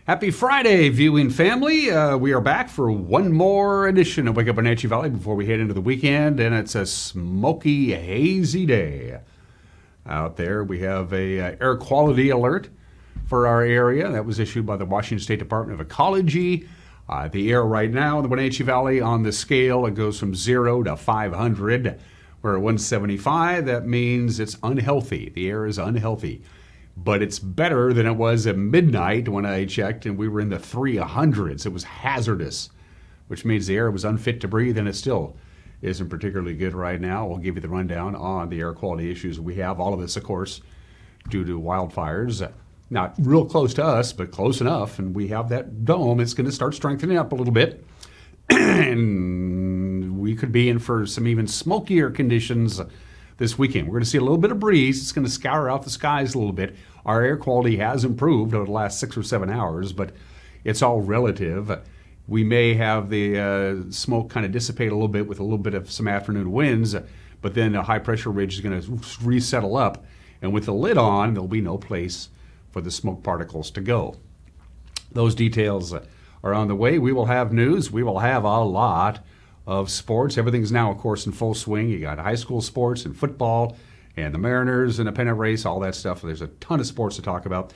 Happy Friday, viewing family. We are back for one more edition of Wake Up Wenatchee Valley before we head into the weekend, and it's a smoky, hazy day out there. We have a air quality alert for our area that was issued by the Washington State Department of Ecology. The air right now in the Wenatchee Valley on the scale, it goes from 0 to 500. We're at 175. That means it's unhealthy. The air is unhealthy. But it's better than it was at midnight when I checked, and we were in the 300s. It was hazardous, which means the air was unfit to breathe, and it still isn't particularly good right now. We'll give you the rundown on the air quality issues we have. All of this, of course, due to wildfires. Not real close to us, but close enough, and we have that dome. It's going to start strengthening up a little bit, and we could be in for some even smokier conditions this weekend. We're going to see a little bit of breeze. It's going to scour out the skies a little bit. Our air quality has improved over the last 6 or 7 hours, but it's all relative. We may have the smoke kind of dissipate a little bit with a little bit of some afternoon winds, but then a high pressure ridge is going to resettle up, and with the lid on, there'll be no place for the smoke particles to go. Those details are on the way. We will have news. We will have a lot of sports. Everything's now, of course, in full swing. You got high school sports and football and the Mariners and the pennant race, all that stuff. There's a ton of sports to talk about.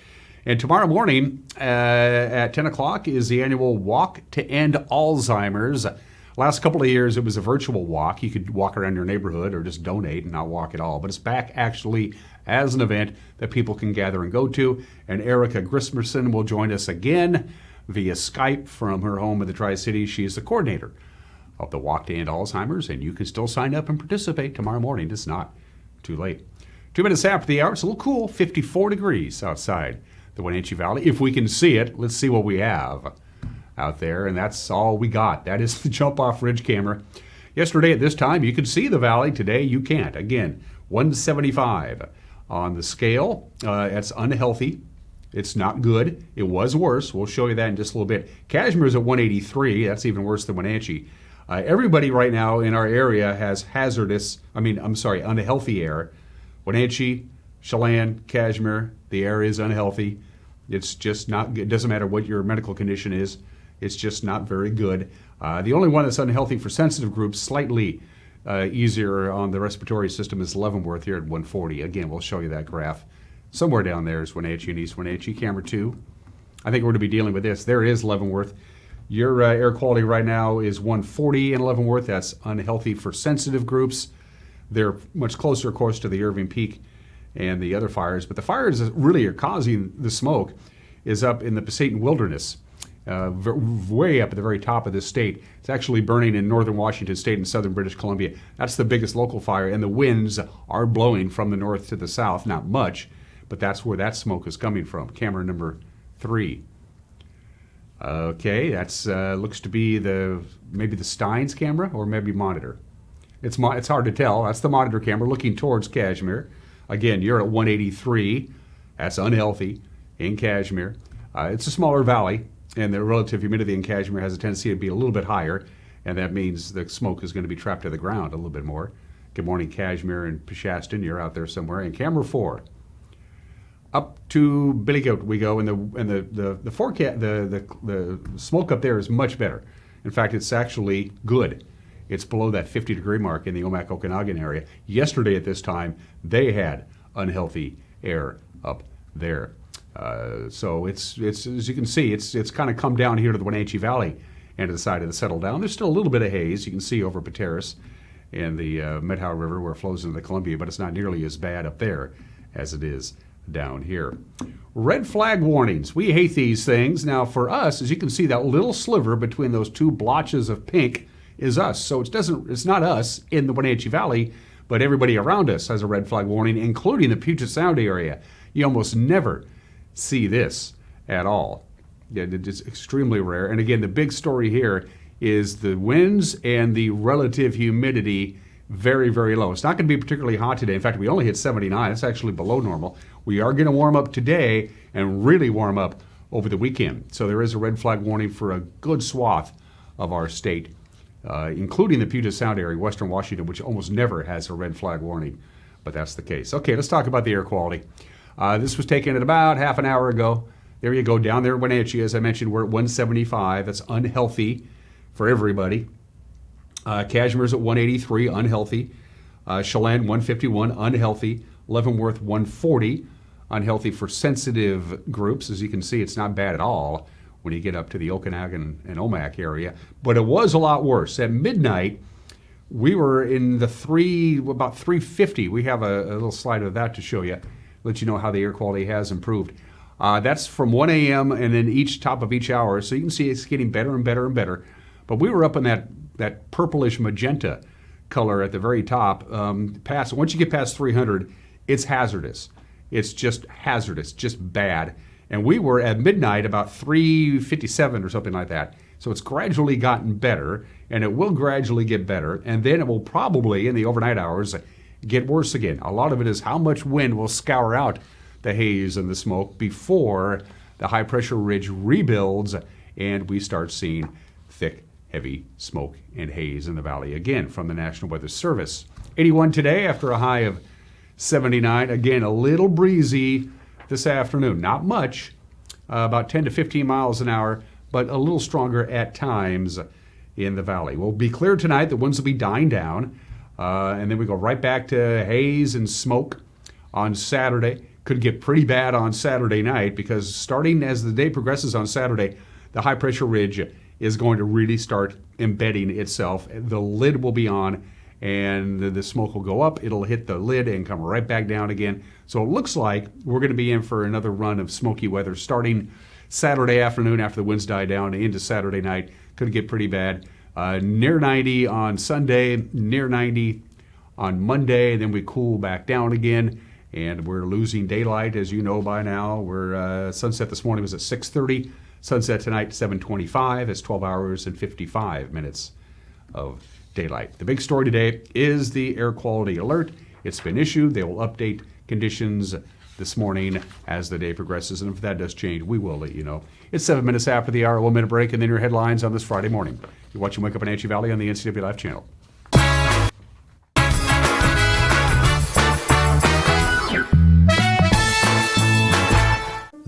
And tomorrow morning at 10 o'clock is the annual Walk to End Alzheimer's. Last couple of years, it was a virtual walk. You could walk around your neighborhood or just donate and not walk at all. But it's back actually as an event that people can gather and go to. And Erica Grissmerson will join us again via Skype from her home in the Tri-Cities. She is the coordinator of the Walk to End Alzheimer's, and you can still sign up and participate tomorrow morning. It's not too late. 2 minutes after the hour, it's a little cool, 54 degrees outside the Wenatchee Valley. If we can see it, let's see what we have out there, and that's all we got. That is the jump-off ridge camera. Yesterday at this time, you could see the valley. Today, you can't. Again, 175 on the scale. It's unhealthy. It's not good. It was worse. We'll show you that in just a little bit. Cashmere's at 183. That's even worse than Wenatchee. Everybody right now in our area has unhealthy air. Wenatchee, Chelan, Cashmere, the air is unhealthy. It's just not good. It doesn't matter what your medical condition is. It's just not very good. The only one that's unhealthy for sensitive groups, slightly easier on the respiratory system, is Leavenworth here at 140. Again, we'll show you that graph. Somewhere down there is Wenatchee and East Wenatchee. Camera 2. I think we're going to be dealing with this. There is Leavenworth. Your air quality right now is 140 in Leavenworth. That's unhealthy for sensitive groups. They're much closer, of course, to the Irving Peak and the other fires. But the fires that really are causing the smoke is up in the Pasayten Wilderness, way up at the very top of this state. It's actually burning in northern Washington State and southern British Columbia. That's the biggest local fire, and the winds are blowing from the north to the south. Not much, but that's where that smoke is coming from. Camera number 3. Okay, that's looks to be maybe the Steins camera or maybe monitor. It's hard to tell. That's the monitor camera looking towards Cashmere. Again, you're at 183. That's unhealthy in Cashmere. It's a smaller valley, and the relative humidity in Cashmere has a tendency to be a little bit higher, and that means the smoke is going to be trapped to the ground a little bit more. Good morning, Cashmere and Peshastin. You're out there somewhere. And camera 4. Up to Billy Goat we go, and the forecast, the smoke up there is much better. In fact, it's actually good. It's below that 50-degree mark in the Omak-Okanagan area. Yesterday at this time, they had unhealthy air up there. So it's as you can see, it's kind of come down here to the Wenatchee Valley and decided to settle down. There's still a little bit of haze you can see over Pateros and the Medhow River where it flows into the Columbia, but it's not nearly as bad up there as it is down here. Red flag warnings. We hate these things. Now for us, as you can see, that little sliver between those two blotches of pink is us. So it's not us in the Wenatchee Valley, but everybody around us has a red flag warning, including the Puget Sound area. You almost never see this at all. Yeah, it's extremely rare. And again, the big story here is the winds and the relative humidity very, very low. It's not going to be particularly hot today. In fact, we only hit 79. It's actually below normal. We are going to warm up today and really warm up over the weekend. So there is a red flag warning for a good swath of our state, including the Puget Sound area, western Washington, which almost never has a red flag warning. But that's the case. Okay, let's talk about the air quality. This was taken at about half an hour ago. There you go, down there at Wenatchee, as I mentioned, we're at 175. That's unhealthy for everybody. Cashmere's at 183, unhealthy. Chelan, 151, unhealthy. Leavenworth, 140, unhealthy for sensitive groups. As you can see, it's not bad at all when you get up to the Okanagan and Omak area. But it was a lot worse. At midnight, we were in the about 350. We have a little slide of that to show you, let you know how the air quality has improved. That's from 1 a.m. and then each top of each hour. So you can see it's getting better and better and better. But we were up in that purplish magenta color at the very top. Once you get past 300, it's hazardous. It's just hazardous, just bad. And we were at midnight about 357 or something like that. So it's gradually gotten better, and it will gradually get better. And then it will probably, in the overnight hours, get worse again. A lot of it is how much wind will scour out the haze and the smoke before the high-pressure ridge rebuilds and we start seeing thick, heavy smoke and haze in the valley again from the National Weather Service. 81 today after a high of 79. Again, a little breezy this afternoon. Not much, about 10 to 15 miles an hour, but a little stronger at times in the valley. We'll be clear tonight. The winds will be dying down. And then we go right back to haze and smoke on Saturday. Could get pretty bad on Saturday night because starting as the day progresses on Saturday, the high pressure ridge is going to really start embedding itself. The lid will be on and the smoke will go up. It'll hit the lid and come right back down again. So it looks like we're going to be in for another run of smoky weather starting Saturday afternoon after the winds die down into Saturday night. Could get pretty bad. Near 90 on Sunday, near 90 on Monday. Then we cool back down again, and we're losing daylight, as you know by now. Sunset this morning was at 6:30. Sunset tonight, 7:25. It's 12 hours and 55 minutes of daylight. The big story today is the air quality alert. It's been issued. They will update conditions this morning as the day progresses, and if that does change, we will let you know. It's 7 minutes after the hour, 1 minute break, and then your headlines on this Friday morning. You're watching Wake Up in Wenatchee Valley on the NCW Live channel.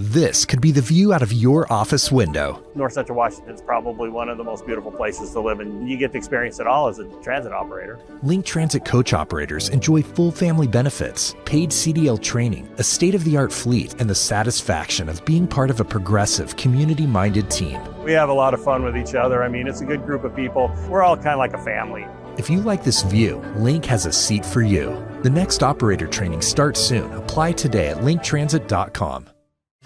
This could be the view out of your office window. North Central Washington is probably one of the most beautiful places to live, and you get to experience it all as a transit operator. Link Transit coach operators enjoy full family benefits, paid CDL training, a state-of-the-art fleet, and the satisfaction of being part of a progressive, community-minded team. We have a lot of fun with each other. I mean, it's a good group of people. We're all kind of like a family. If you like this view, Link has a seat for you. The next operator training starts soon. Apply today at linktransit.com.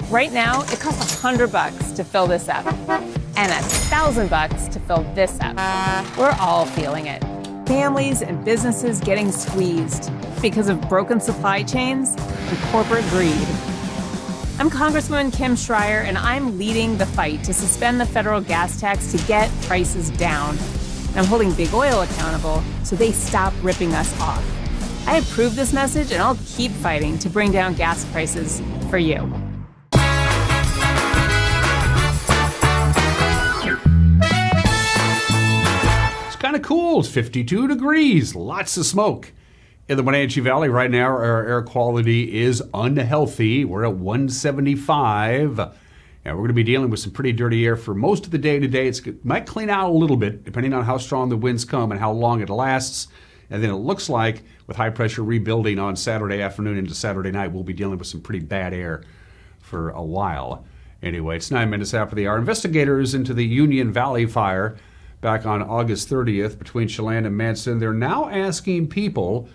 Right now, it costs $100 to fill this up, and $1,000 to fill this up. We're all feeling it. Families and businesses getting squeezed because of broken supply chains and corporate greed. I'm Congresswoman Kim Schreier, and I'm leading the fight to suspend the federal gas tax to get prices down. And I'm holding big oil accountable so they stop ripping us off. I approve this message, and I'll keep fighting to bring down gas prices for you. Kind of cool. It's 52 degrees. Lots of smoke in the Wenatchee Valley right now. Our air quality is unhealthy. We're at 175. And we're going to be dealing with some pretty dirty air for most of the day today. It might clean out a little bit depending on how strong the winds come and how long it lasts. And then it looks like with high pressure rebuilding on Saturday afternoon into Saturday night, we'll be dealing with some pretty bad air for a while. Anyway, it's 9 minutes after the hour. Investigators into the Union Valley fire back on August 30th between Chelan and Manson, they're now asking people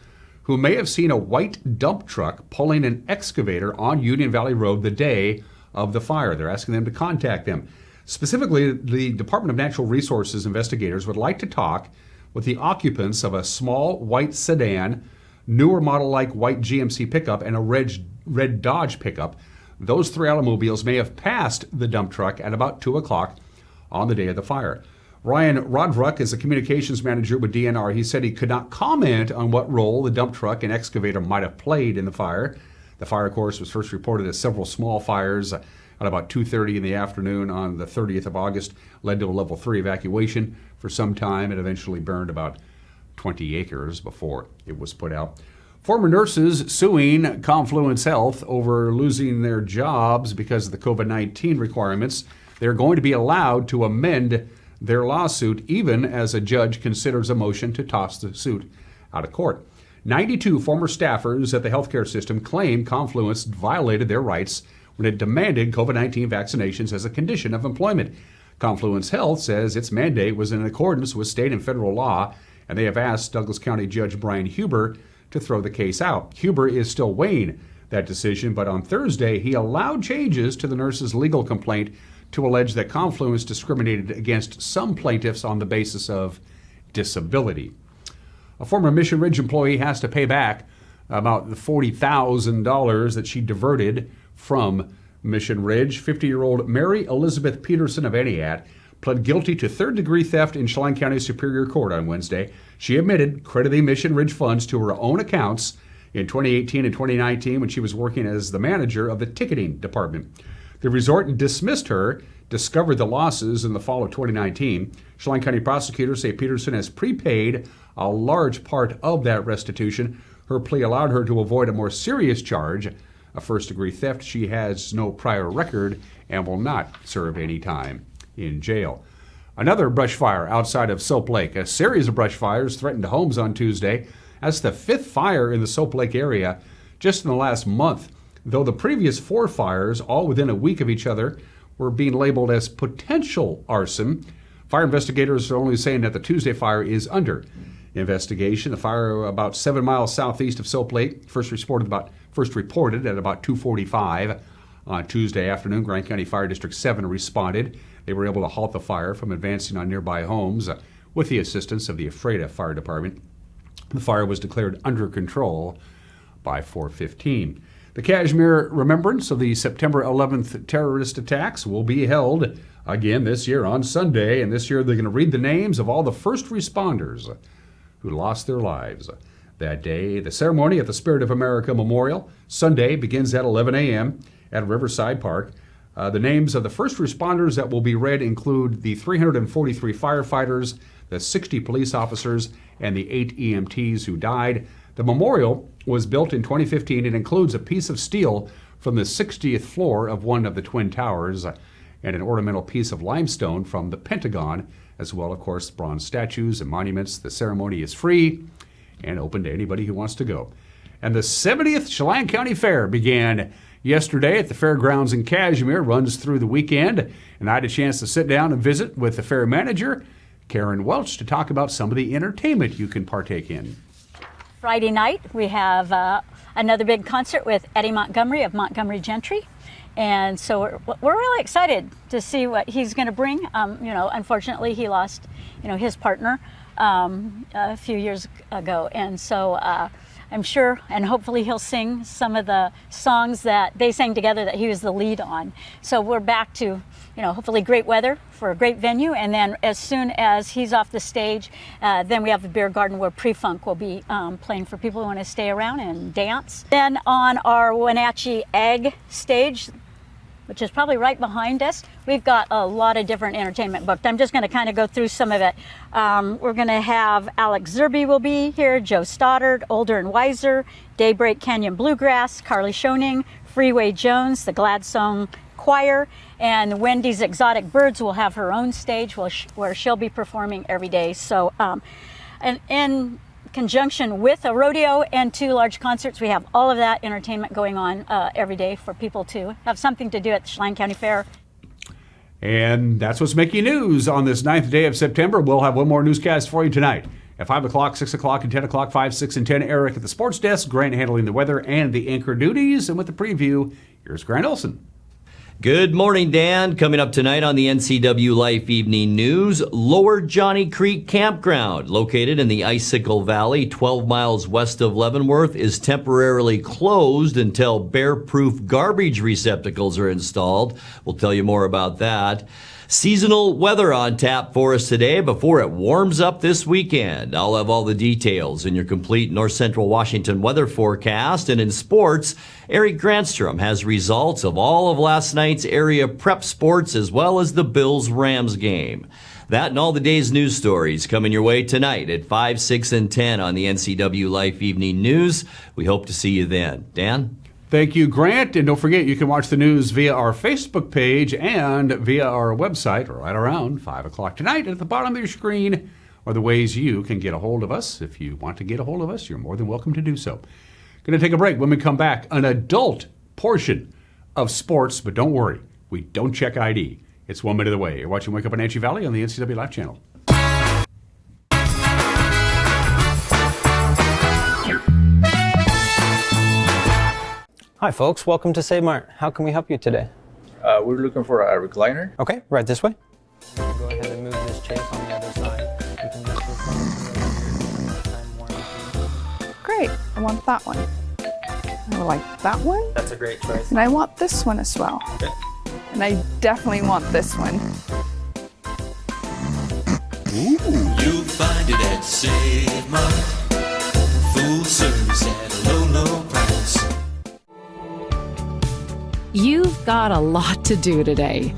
who may have seen a white dump truck pulling an excavator on Union Valley Road the day of the fire. They're asking them to contact them. Specifically, the Department of Natural Resources investigators would like to talk with the occupants of a small white sedan, newer model-like white GMC pickup, and a red Dodge pickup. Those three automobiles may have passed the dump truck at about 2 o'clock on the day of the fire. Ryan Rodruck is a communications manager with DNR. He said he could not comment on what role the dump truck and excavator might have played in the fire. The fire, of course, was first reported as several small fires at about 2:30 in the afternoon on the 30th of August, led to a level 3 evacuation for some time. It eventually burned about 20 acres before it was put out. Former nurses suing Confluence Health over losing their jobs because of the COVID-19 requirements. They're going to be allowed to amend their lawsuit even as a judge considers a motion to toss the suit out of court. 92 former staffers at the healthcare system claim Confluence violated their rights when it demanded COVID-19 vaccinations as a condition of employment. Confluence Health says its mandate was in accordance with state and federal law, and they have asked Douglas County Judge Brian Huber to throw the case out. Huber is still weighing that decision, but on Thursday he allowed changes to the nurse's legal complaint to allege that Confluence discriminated against some plaintiffs on the basis of disability. A former Mission Ridge employee has to pay back about the $40,000 that she diverted from Mission Ridge. 50-year-old Mary Elizabeth Peterson of Entiat pled guilty to third-degree theft in Chelan County Superior Court on Wednesday. She admitted crediting Mission Ridge funds to her own accounts in 2018 and 2019 when she was working as the manager of the ticketing department. The resort dismissed her, discovered the losses in the fall of 2019. Chelan County prosecutors say Peterson has prepaid a large part of that restitution. Her plea allowed her to avoid a more serious charge, a first-degree theft. She has no prior record and will not serve any time in jail. Another brush fire outside of Soap Lake. A series of brush fires threatened homes on Tuesday. That's the fifth fire in the Soap Lake area just in the last month, though the previous 4 fires, all within a week of each other, were being labeled as potential arson. Fire investigators are only saying that the Tuesday fire is under investigation. The fire about 7 miles southeast of Soap Lake first reported at about 2:45 on Tuesday afternoon. Grand County Fire District 7 responded. They were able to halt the fire from advancing on nearby homes with the assistance of the Ephrata Fire Department. The fire was declared under control by 4:15. The Kashmir Remembrance of the September 11th terrorist attacks will be held again this year on Sunday, and this year they're going to read the names of all the first responders who lost their lives that day. The ceremony at the Spirit of America Memorial Sunday begins at 11 a.m. at Riverside Park. The names of the first responders that will be read include the 343 firefighters, the 60 police officers, and the 8 EMTs who died. The memorial was built in 2015. It includes a piece of steel from the 60th floor of one of the Twin Towers and an ornamental piece of limestone from the Pentagon, as well, of course, bronze statues and monuments. The ceremony is free and open to anybody who wants to go. And the 70th Chelan County Fair began yesterday at the fairgrounds in Kashmir, runs through the weekend, and I had a chance to sit down and visit with the fair manager, Karen Welch, to talk about some of the entertainment you can partake in. Friday night, we have another big concert with Eddie Montgomery of Montgomery Gentry. And so we're really excited to see what he's going to bring. Unfortunately, he lost, his partner a few years ago. And so I'm sure, and hopefully he'll sing some of the songs that they sang together that he was the lead on. So we're back to, hopefully great weather for a great venue. And then as soon as he's off the stage, then we have the beer garden where Pre-Funk will be playing for people who want to stay around and dance. Then on our Wenatchee Egg stage, which is probably right behind us, we've got a lot of different entertainment booked. I'm just going to kind of go through some of it. We're going to have Alex Zerbe will be here, Joe Stoddard, Older and Wiser, Daybreak Canyon Bluegrass, Carly Schoening, Freeway Jones, the Gladstone Choir, and Wendy's Exotic Birds will have her own stage where she'll be performing every day. So, and in conjunction with a rodeo and 2 large concerts, we have all of that entertainment going on every day for people to have something to do at the Chelan County Fair. And that's what's making news on this 9th day of September. We'll have one more newscast for you tonight at 5 o'clock, 6 o'clock, and 10 o'clock, 5, 6, and 10. Eric at the sports desk, Grant handling the weather and the anchor duties. And with the preview, here's Grant Olson. Good morning, Dan. Coming up tonight on the NCW Life Evening News, Lower Johnny Creek Campground, located in the Icicle Valley, 12 miles west of Leavenworth, is temporarily closed until bear-proof garbage receptacles are installed. We'll tell you more about that. Seasonal weather on tap for us today before it warms up this weekend. I'll have all the details in your complete North Central Washington weather forecast. And in sports, Eric Grissmerson has results of all of last night's area prep sports as well as the Bills-Rams game. That and all the day's news stories coming your way tonight at 5, 6, and 10 on the NCW Life Evening News. We hope to see you then. Dan? Thank you, Grant. And don't forget, you can watch the news via our Facebook page and via our website right around 5 o'clock tonight. At the bottom of your screen are the ways you can get a hold of us. If you want to get a hold of us, you're more than welcome to do so. Going to take a break. When we come back, an adult portion of sports, but don't worry, we don't check ID. It's 1 minute away. You're watching Wake Up Wenatchee Valley on the NCW Life channel. Hi folks, welcome to Save Mart. How can we help you today? We're looking for a recliner. Okay, right this way. Go ahead and move this chase on the other side. You can just Great, I want that one. I like that one. That's a great choice. And I want this one as well. Okay. And I definitely want this one. You'll find it at Save Mart. Full service at a low, low price. You've got a lot to do today.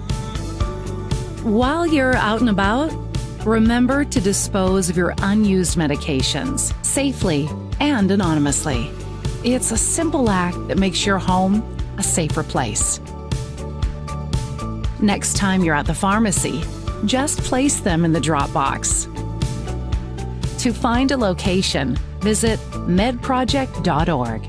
While you're out and about, remember to dispose of your unused medications safely and anonymously. It's a simple act that makes your home a safer place. Next time you're at the pharmacy, just place them in the drop box. To find a location, visit medproject.org.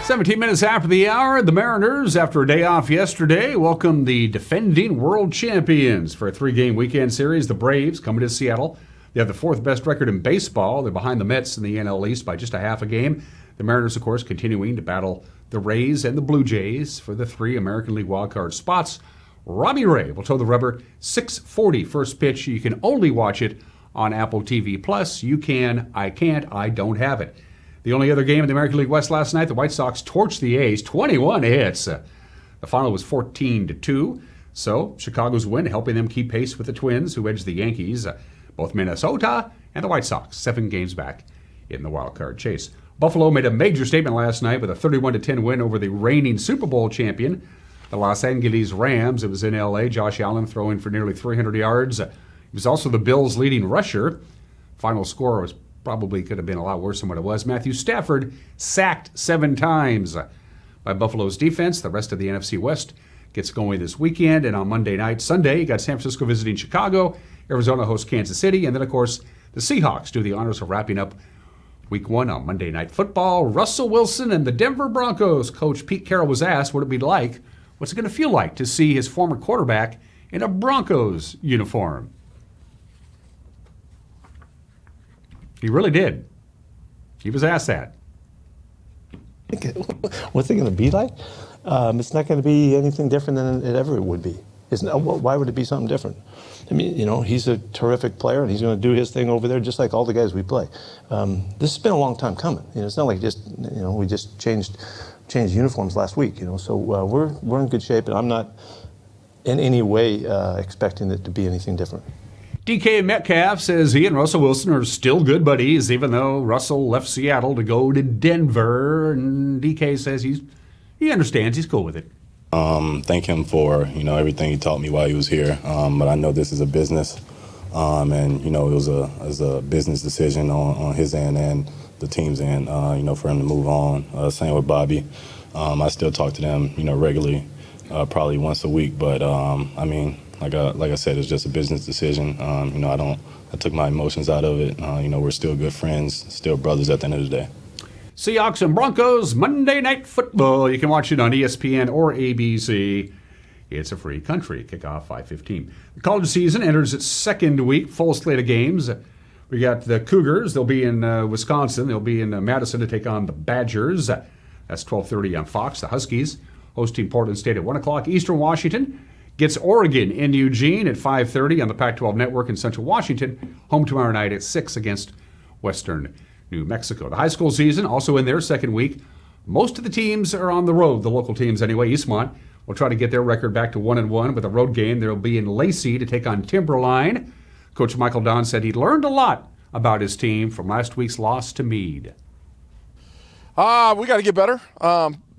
17 minutes after the hour, the Mariners, after a day off yesterday, welcome the defending world champions for a 3-game weekend series. The Braves coming to Seattle. They have the 4th best record in baseball. They're behind the Mets in the NL East by just a half a game. The Mariners, of course, continuing to battle the Rays and the Blue Jays for the 3 American League wildcard spots. Robbie Ray will toe the rubber. 6:40 first pitch. You can only watch it on Apple TV+. You can, I can't, I don't have it. The only other game in the American League West last night, the White Sox torched the A's, 21 hits. The final was 14-2. So Chicago's win helping them keep pace with the Twins, who edged the Yankees, both Minnesota and the White Sox, 7 games back in the wild card chase. Buffalo made a major statement last night with a 31-10 win over the reigning Super Bowl champion, the Los Angeles Rams. It was in L.A. Josh Allen throwing for nearly 300 yards. He was also the Bills' leading rusher. Final score was probably could have been a lot worse than what it was. Matthew Stafford sacked 7 times by Buffalo's defense. The rest of the NFC West gets going this weekend. And on Sunday, you got San Francisco visiting Chicago. Arizona hosts Kansas City. And then, of course, the Seahawks do the honors of wrapping up Week 1 on Monday Night Football. Russell Wilson and the Denver Broncos. Coach Pete Carroll was asked what it'd be like, what's it going to feel like to see his former quarterback in a Broncos uniform. He really did. He was asked that. What's it going to be like? It's not going to be anything different than it ever would be. Why would it be something different? I mean, he's a terrific player, and he's going to do his thing over there just like all the guys we play. This has been a long time coming. It's not like we just changed uniforms last week. So we're in good shape, and I'm not in any way expecting it to be anything different. DK Metcalf says he and Russell Wilson are still good buddies, even though Russell left Seattle to go to Denver. And DK says he understands. He's cool with it. Thank him for everything he taught me while he was here. But I know this is a business, and it was a business decision on his end and the team's end. For him to move on. Same with Bobby. I still talk to them, regularly, probably once a week. But like I said, it's just a business decision. I took my emotions out of it. We're still good friends, still brothers at the end of the day. Seahawks and Broncos, Monday Night Football. You can watch it on ESPN or ABC. It's a free country. Kickoff 5:15. The college season enters its 2nd week, full slate of games. We got the Cougars. They'll be in Wisconsin. They'll be in Madison to take on the Badgers. That's 12:30 on Fox. The Huskies hosting Portland State at 1 o'clock. Eastern Washington gets Oregon in Eugene at 5:30 on the Pac-12 Network in Central Washington. Home tomorrow night at 6 against Western New Mexico. The high school season also in their second week. Most of the teams are on the road, the local teams anyway. Eastmont will try to get their record back to 1-1 with a road game. They'll be in Lacey to take on Timberline. Coach Michael Don said he learned a lot about his team from last week's loss to Meade. We got to get better.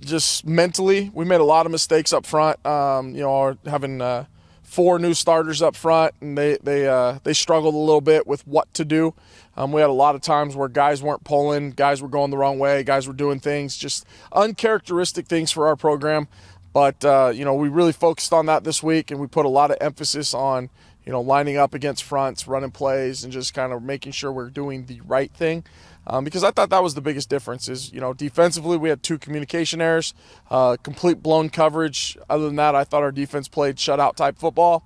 Just mentally, we made a lot of mistakes up front. Having 4 new starters up front, and they struggled a little bit with what to do. We had a lot of times where guys weren't pulling, guys were going the wrong way, guys were doing things, just uncharacteristic things for our program. But, we really focused on that this week, and we put a lot of emphasis on, lining up against fronts, running plays, and just kind of making sure we're doing the right thing. Because I thought that was the biggest difference is, defensively we had 2 communication errors, complete blown coverage. Other than that, I thought our defense played shutout type football.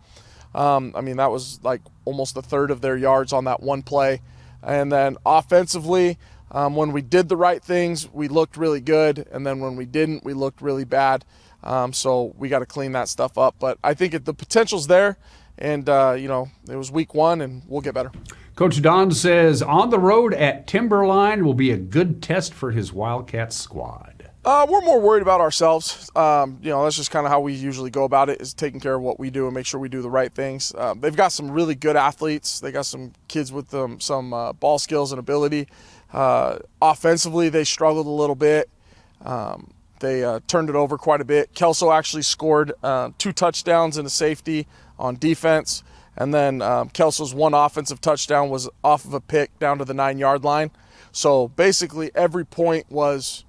That was like almost a third of their yards on that one play. And then offensively, when we did the right things, we looked really good. And then when we didn't, we looked really bad. So we got to clean that stuff up. But I think the potential's there. And, it was week 1, and we'll get better. Coach Don says on the road at Timberline will be a good test for his Wildcats squad. We're more worried about ourselves. That's just kind of how we usually go about it, is taking care of what we do and make sure we do the right things. They've got some really good athletes. They got some kids with some ball skills and ability. Offensively, they struggled a little bit. They turned it over quite a bit. Kelso actually scored 2 touchdowns and a safety on defense. And then Kelso's 1 offensive touchdown was off of a pick down to the 9-yard line. So basically every point was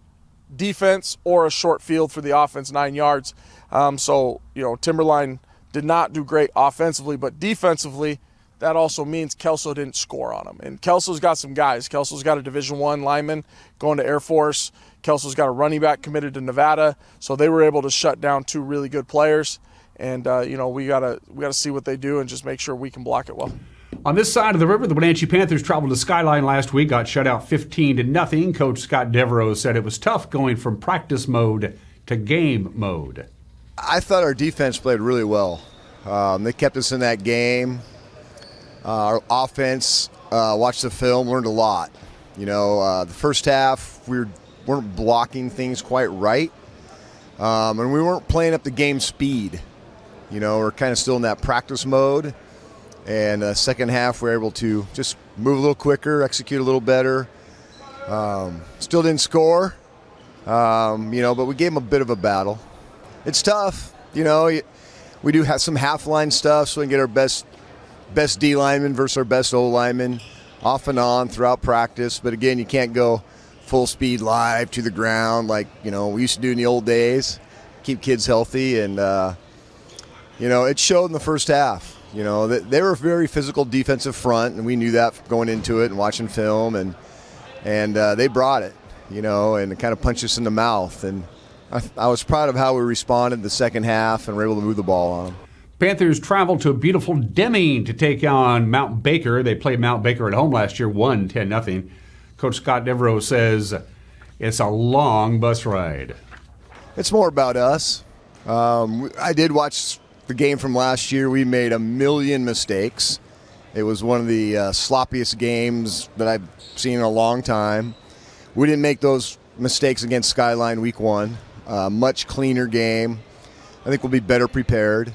defense or a short field for the offense, 9 yards. Timberline did not do great offensively, but defensively, that also means Kelso didn't score on them. And Kelso's got some guys. Kelso's got a Division I lineman going to Air Force. Kelso's got a running back committed to Nevada. So they were able to shut down 2 really good players. And, we gotta see what they do and just make sure we can block it well. On this side of the river, the Wenatchee Panthers traveled to Skyline last week, got shut out 15-0. Coach Scott Devereaux said it was tough going from practice mode to game mode. I thought our defense played really well. They kept us in that game. Our offense, watched the film, learned a lot. The first half, we weren't blocking things quite right. And we weren't playing up the game speed. We're kind of still in that practice mode. And second half, we're able to just move a little quicker, execute a little better. Still didn't score, but we gave them a bit of a battle. It's tough. We do have some half-line stuff so we can get our best D lineman versus our best O lineman off and on throughout practice. But again, you can't go full speed live to the ground like, we used to do in the old days. Keep kids healthy. And, it showed in the first half. They were a very physical defensive front, and we knew that going into it and watching film. And they brought it, and it kind of punched us in the mouth. And I was proud of how we responded the second half and were able to move the ball on them. Panthers traveled to a beautiful Deming to take on Mount Baker. They played Mount Baker at home last year, won 10-0. Coach Scott Devereaux says it's a long bus ride. It's more about us. I did watch the game from last year. We made a million mistakes. It was one of the sloppiest games that I've seen in a long time. We didn't make those mistakes against Skyline week 1. Much cleaner game. I think we'll be better prepared.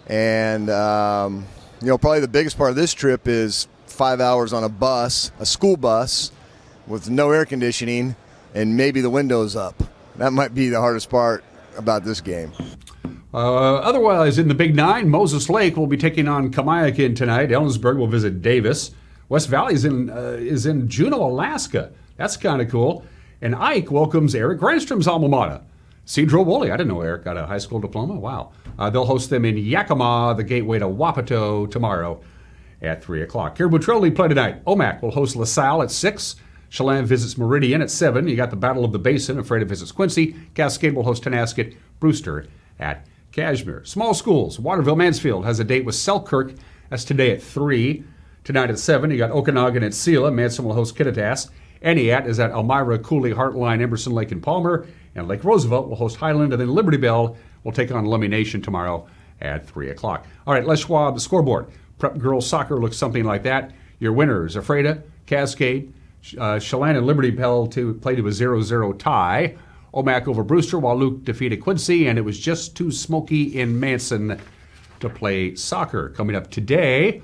And, probably the biggest part of this trip is 5 hours on a bus, a school bus, with no air conditioning and maybe the windows up. That might be the hardest part about this game. Otherwise, in the Big Nine, Moses Lake will be taking on Kamiakin tonight. Ellensburg will visit Davis. West Valley is in Juneau, Alaska. That's kind of cool. And Ike welcomes Eric Grindstrom's alma mater, Cedro Woolley. I didn't know Eric got a high school diploma. Wow. They'll host them in Yakima, the gateway to Wapato, tomorrow at 3 o'clock. Caribou Trail League play tonight. Omak will host LaSalle at 6. Chelan visits Meridian at 7. You got the Battle of the Basin. Ephrata visits Quincy. Cascade will host Tenasket. Brewster at Kashmir. Small schools. Waterville Mansfield has a date with Selkirk. That's today at 3. Tonight at 7, you got Okanagan at Selah. Manson will host Kittitas. Entiat is at Elmira, Cooley, Heartline, Emerson Lake, and Palmer. And Lake Roosevelt will host Highland. And then Liberty Bell will take on Lummi Nation tomorrow at 3 o'clock. All right, Les Schwab, the scoreboard. Prep girls soccer looks something like that. Your winners, Ephrata, Cascade, Chelan and Liberty played to a 0-0 tie. Omak over Brewster, while Luke defeated Quincy, and it was just too smoky in Manson to play soccer. Coming up today,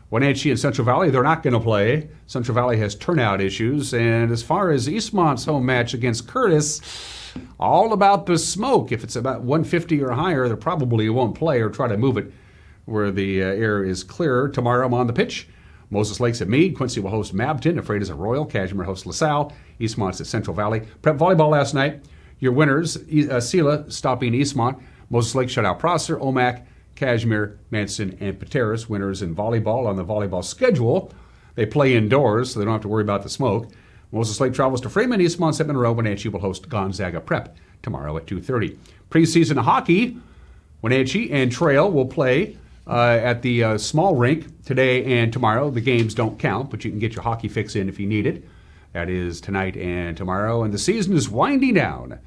Wenatchee and Central Valley, they're not going to play. Central Valley has turnout issues, and as far as Eastmont's home match against Curtis, all about the smoke. If it's about 150 or higher, they probably won't play or try to move it where the air is clearer. Tomorrow I'm on the pitch. Moses Lake's at Meade. Quincy will host Mabton. Afraid is at Royal. Cashmere hosts LaSalle. Eastmont's at Central Valley. Prep volleyball last night. Your winners, Sela stopping Eastmont. Moses Lake shut out Prosser, Omak, Cashmere, Manson, and Pateras. Winners in volleyball on the volleyball schedule. They play indoors, so they don't have to worry about the smoke. Moses Lake travels to Freeman. Eastmont's at Monroe. Wenatchee will host Gonzaga Prep tomorrow at 2:30. Preseason hockey, Wenatchee and Trail will play at the small rink today and tomorrow. The games don't count, but you can get your hockey fix in if you need it. That is tonight and tomorrow. And the season is winding down.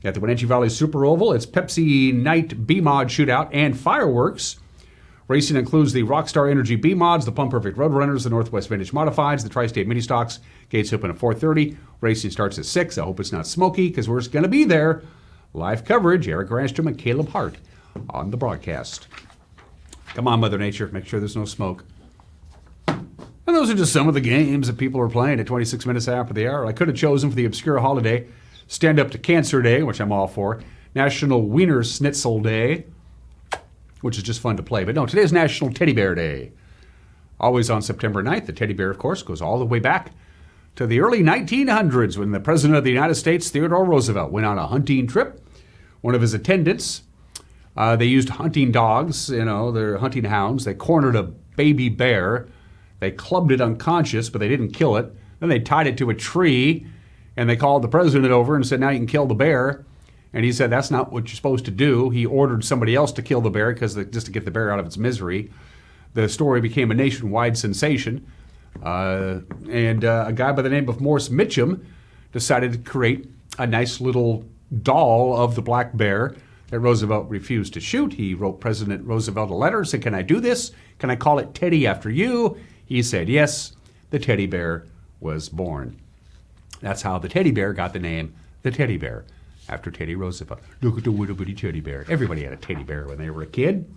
At the Wenatchee Valley Super Oval, it's Pepsi Night B-Mod Shootout and fireworks. Racing includes the Rockstar Energy B-Mods, the Pump Perfect Roadrunners, the Northwest Vintage Modifieds, the Tri-State Mini Stocks. Gates open at 4:30. Racing starts at 6. I hope it's not smoky because we're going to be there. Live coverage, Eric Granstrom and Caleb Hart on the broadcast. Come on, Mother Nature, make sure there's no smoke. And those are just some of the games that people are playing at 26 minutes after the hour. I could have chosen for the obscure holiday, Stand Up to Cancer Day, which I'm all for, National Wiener Schnitzel Day, which is just fun to play. But no, today's National Teddy Bear Day. Always on September 9th. The teddy bear, of course, goes all the way back to the early 1900s when the President of the United States, Theodore Roosevelt, went on a hunting trip. One of his attendants, they used hunting dogs, they're hunting hounds. They cornered a baby bear. They clubbed it unconscious, but they didn't kill it. Then they tied it to a tree, and they called the president over and said, now you can kill the bear. And he said, that's not what you're supposed to do. He ordered somebody else to kill the bear just to get the bear out of its misery. The story became a nationwide sensation. And a guy by the name of Morris Mitchum decided to create a nice little doll of the black bear that Roosevelt refused to shoot. He wrote President Roosevelt a letter, said, can I do this? Can I call it Teddy after you? He said yes. The teddy bear was born. That's how the teddy bear got the name the teddy bear, after Teddy Roosevelt. Look at the little bitty teddy bear. Everybody had a teddy bear when they were a kid.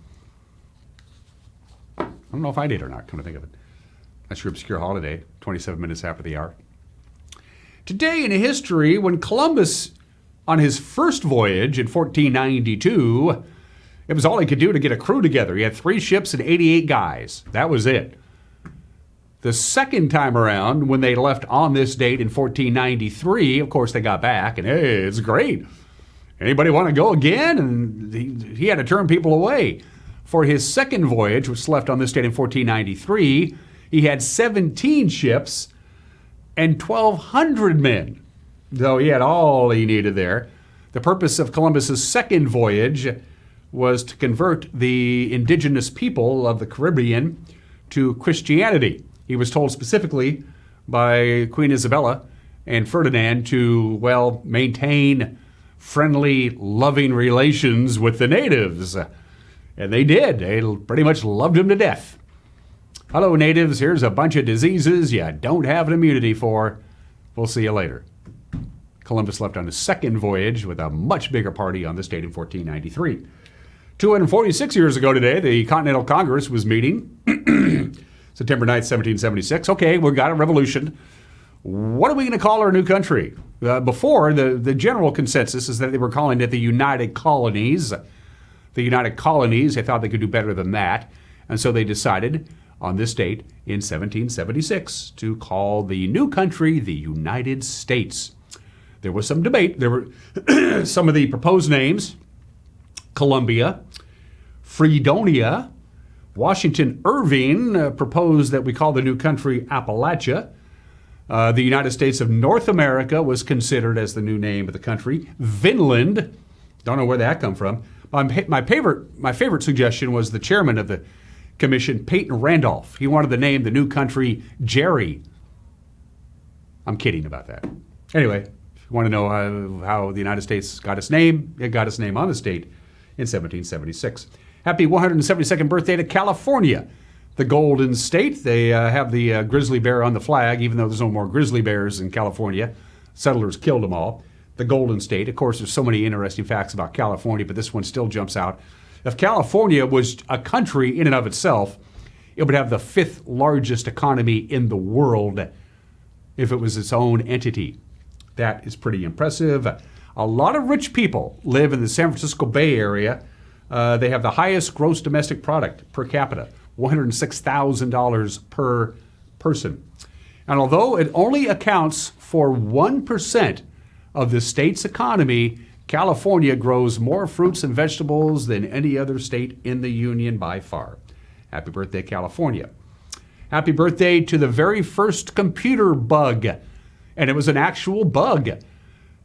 I don't know if I did or not, come to think of it. That's your obscure holiday, 27 minutes after the hour. Today in history, when Columbus, on his first voyage in 1492, it was all he could do to get a crew together. He had 3 ships and 88 guys. That was it. The second time around, when they left on this date in 1493, of course they got back, and hey, it's great. Anybody want to go again? And he had to turn people away. For his second voyage, which left on this date in 1493, he had 17 ships and 1,200 men. So he had all he needed there. The purpose of Columbus's second voyage was to convert the indigenous people of the Caribbean to Christianity. He was told specifically by Queen Isabella and Ferdinand to, maintain friendly, loving relations with the natives. And they did. They pretty much loved him to death. Hello, natives. Here's a bunch of diseases you don't have an immunity for. We'll see you later. Columbus left on his second voyage with a much bigger party on this date in 1493. 246 years ago today, the Continental Congress was meeting. September 9th, 1776. Okay, we've got a revolution. What are we going to call our new country? Before, the general consensus is that they were calling it the United Colonies. The United Colonies, they thought they could do better than that. And so they decided on this date in 1776 to call the new country the United States. There was some debate. There were some of the proposed names: Columbia, Fredonia. Washington Irving proposed that we call the new country Appalachia. The United States of North America was considered as the new name of the country. Vinland, don't know where that come from. My favorite suggestion was the chairman of the commission, Peyton Randolph. He wanted to name the new country Jerry. I'm kidding about that. Anyway, if you want to know how the United States got its name, it got its name on this date in 1776. Happy 172nd birthday to California. The Golden State, they have the grizzly bear on the flag, even though there's no more grizzly bears in California. Settlers killed them all. The Golden State. Of course, there's so many interesting facts about California, but this one still jumps out. If California was a country in and of itself, it would have the 5th largest economy in the world if it was its own entity. That is pretty impressive. A lot of rich people live in the San Francisco Bay Area. They have the highest gross domestic product per capita, $106,000 per person. And although it only accounts for 1% of the state's economy, California grows more fruits and vegetables than any other state in the union by far. Happy birthday, California. Happy birthday to the very first computer bug. And it was an actual bug.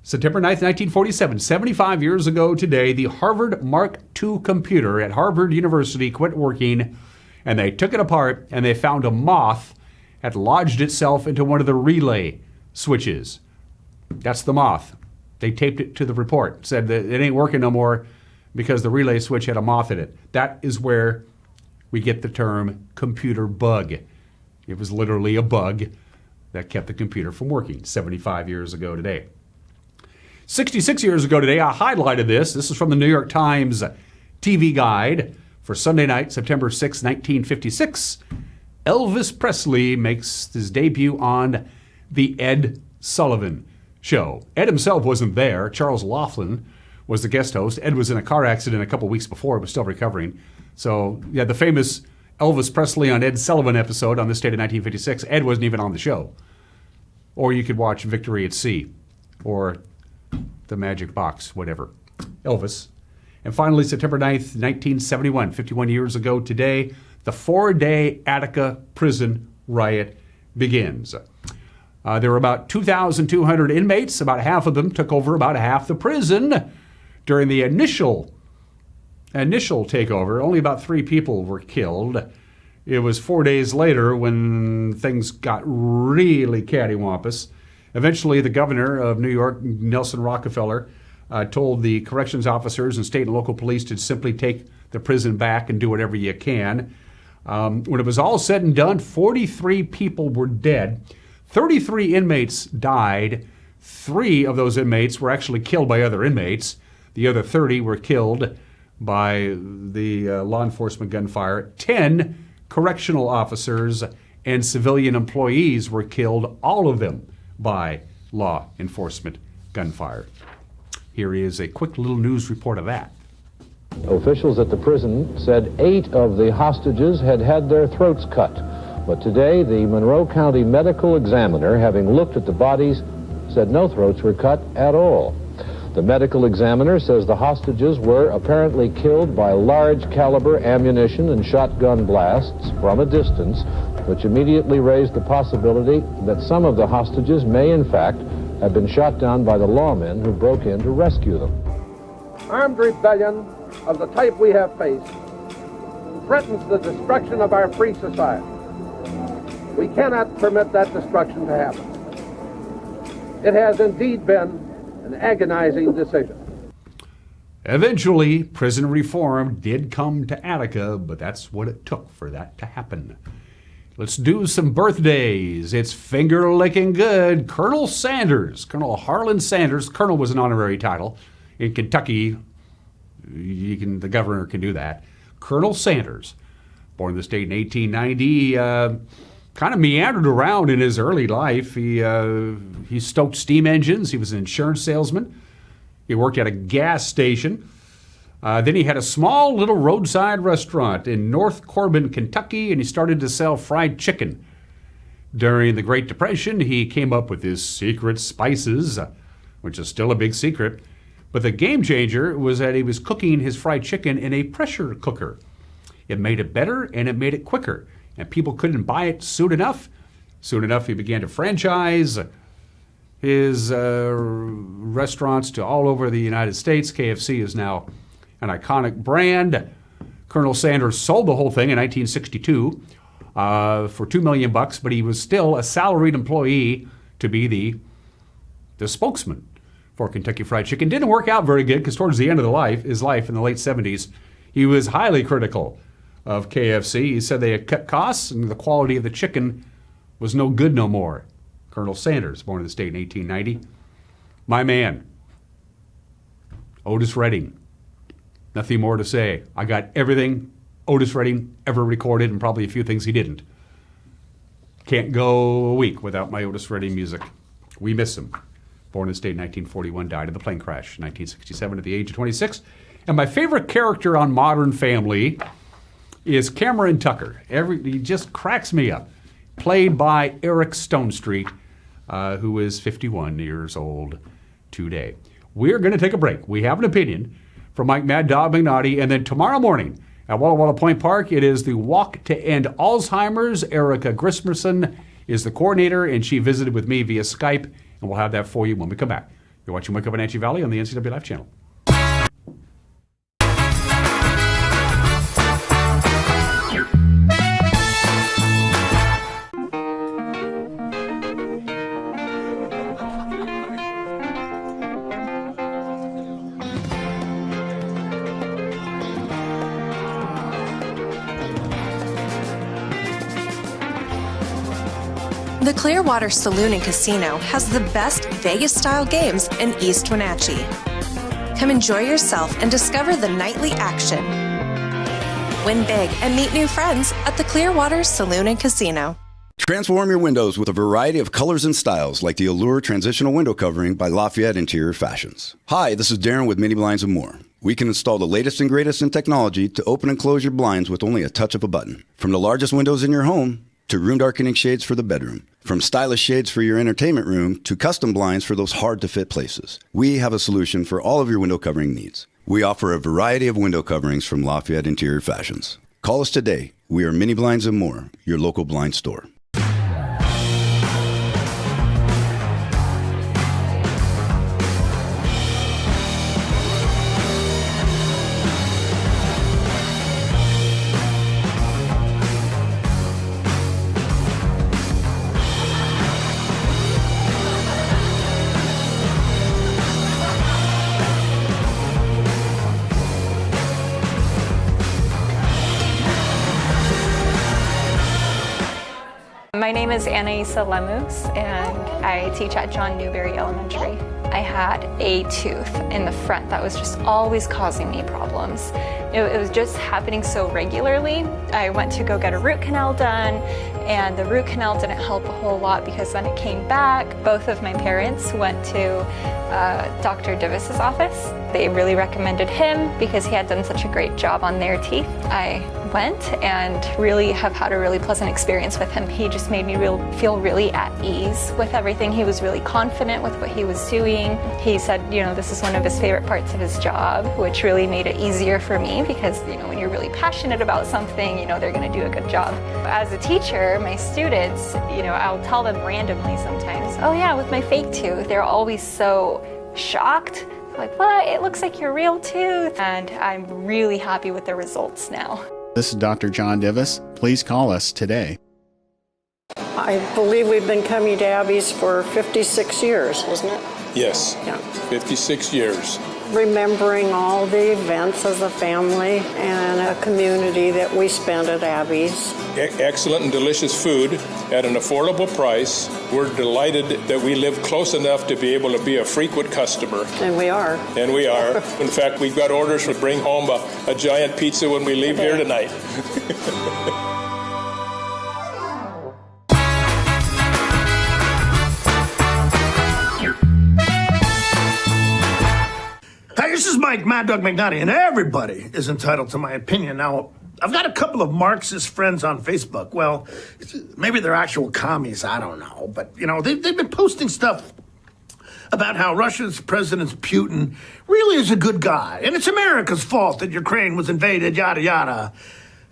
September 9th, 1947, 75 years ago today, the Harvard Mark II computer at Harvard University quit working, and they took it apart, and they found a moth had lodged itself into one of the relay switches. That's the moth. They taped it to the report, said that it ain't working no more because the relay switch had a moth in it. That is where we get the term computer bug. It was literally a bug that kept the computer from working 75 years ago today. 66 years ago today, I highlighted this. This is from the New York Times TV guide for Sunday night, September 6, 1956. Elvis Presley makes his debut on The Ed Sullivan Show. Ed himself wasn't there. Charles Laughlin was the guest host. Ed was in a car accident a couple weeks before, but still recovering. So, yeah, the famous Elvis Presley on Ed Sullivan episode on this date in 1956, Ed wasn't even on the show. Or you could watch Victory at Sea or The Magic Box, whatever. Elvis. And finally, September 9th, 1971, 51 years ago today, the 4-day Attica prison riot begins. There were about 2,200 inmates. About half of them took over about half the prison. During the initial takeover, only about 3 people were killed. It was 4 days later when things got really cattywampus. Eventually, the governor of New York, Nelson Rockefeller, told the corrections officers and state and local police to simply take the prison back and do whatever you can. When it was all said and done, 43 people were dead. 33 inmates died. 3 of those inmates were actually killed by other inmates. The other 30 were killed by the law enforcement gunfire. 10 correctional officers and civilian employees were killed, all of them by law enforcement gunfire. Here is a quick little news report of that. Officials at the prison said 8 of the hostages had had their throats cut. But today, the Monroe County medical examiner, having looked at the bodies, said no throats were cut at all. The medical examiner says the hostages were apparently killed by large caliber ammunition and shotgun blasts from a distance, which immediately raised the possibility that some of the hostages may in fact have been shot down by the lawmen who broke in to rescue them. Armed rebellion of the type we have faced threatens the destruction of our free society. We cannot permit that destruction to happen. It has indeed been an agonizing decision. Eventually, prison reform did come to Attica, but that's what it took for that to happen. Let's do some birthdays. It's finger-licking good. Colonel Sanders, Colonel Harlan Sanders. Colonel was an honorary title. In Kentucky, the governor can do that. Colonel Sanders, born in the state in 1890, kind of meandered around in his early life. He stoked steam engines. He was an insurance salesman. He worked at a gas station. Then he had a small little roadside restaurant in North Corbin, Kentucky, and he started to sell fried chicken. During the Great Depression, he came up with his secret spices, which is still a big secret. But the game changer was that he was cooking his fried chicken in a pressure cooker. It made it better and it made it quicker. And people couldn't buy it soon enough. Soon enough, he began to franchise his restaurants to all over the United States. KFC is now an iconic brand. Colonel Sanders sold the whole thing in 1962 for $2 million, but he was still a salaried employee to be the spokesman for Kentucky Fried Chicken. Didn't work out very good because towards the end of his life in the late 70s, he was highly critical of KFC. He said they had cut costs and the quality of the chicken was no good no more. Colonel Sanders, born in the state in 1890. My man, Otis Redding. Nothing more to say. I got everything Otis Redding ever recorded and probably a few things he didn't. Can't go a week without my Otis Redding music. We miss him. Born in the state in 1941, died in the plane crash in 1967 at the age of 26. And my favorite character on Modern Family is Cameron Tucker. He just cracks me up. Played by Eric Stonestreet, who is 51 years old today. We're going to take a break. We have an opinion from Mike Mad Dog Magnotti, and then tomorrow morning at Walla Walla Point Park, it is the Walk to End Alzheimer's. Erica Grissmerson is the coordinator, and she visited with me via Skype, and we'll have that for you when we come back. You're watching Wake Up Wenatchee Valley on the NCW Life channel. The ClearWater Saloon and Casino has the best Vegas-style games in East Wenatchee. Come enjoy yourself and discover the nightly action. Win big and meet new friends at the ClearWater Saloon and Casino. Transform your windows with a variety of colors and styles like the Allure Transitional Window Covering by Lafayette Interior Fashions. Hi, this is Darren with Mini Blinds and More. We can install the latest and greatest in technology to open and close your blinds with only a touch of a button. From the largest windows in your home to room darkening shades for the bedroom. From stylish shades for your entertainment room to custom blinds for those hard-to-fit places. We have a solution for all of your window covering needs. We offer a variety of window coverings from Lafayette Interior Fashions. Call us today. We are Mini Blinds and More, your local blind store. My name is Anaisa Lemus, and I teach at John Newberry Elementary. I had a tooth in the front that was just always causing me problems. It was just happening so regularly. I went to go get a root canal done, and the root canal didn't help a whole lot because when it came back, both of my parents went to Dr. Divis's office. They really recommended him because he had done such a great job on their teeth. I went and really have had a really pleasant experience with him. He just made me feel really at ease with everything. He was really confident with what he was doing. He said, this is one of his favorite parts of his job, which really made it easier for me because, when you're really passionate about something, they're going to do a good job. As a teacher, my students, I'll tell them randomly sometimes, oh yeah, with my fake tooth, they're always so shocked. Like, what? It looks like your real tooth. And I'm really happy with the results now. This is Dr. John Divis. Please call us today. I believe we've been coming to Abby's for 56 years, isn't it? Yes, Yeah. 56 years. Remembering all the events as a family and a community that we spent at Abby's. Excellent and delicious food at an affordable price. We're delighted that we live close enough to be able to be a frequent customer. And we are. And we are. In fact, we've got orders to bring home a giant pizza when we leave here tonight. Hey, this is Mike Mad Dog Magnotti, and everybody is entitled to my opinion. Now, I've got a couple of Marxist friends on Facebook. Well, maybe they're actual commies, I don't know. But, they've been posting stuff about how Russia's President Putin really is a good guy. And it's America's fault that Ukraine was invaded, yada, yada.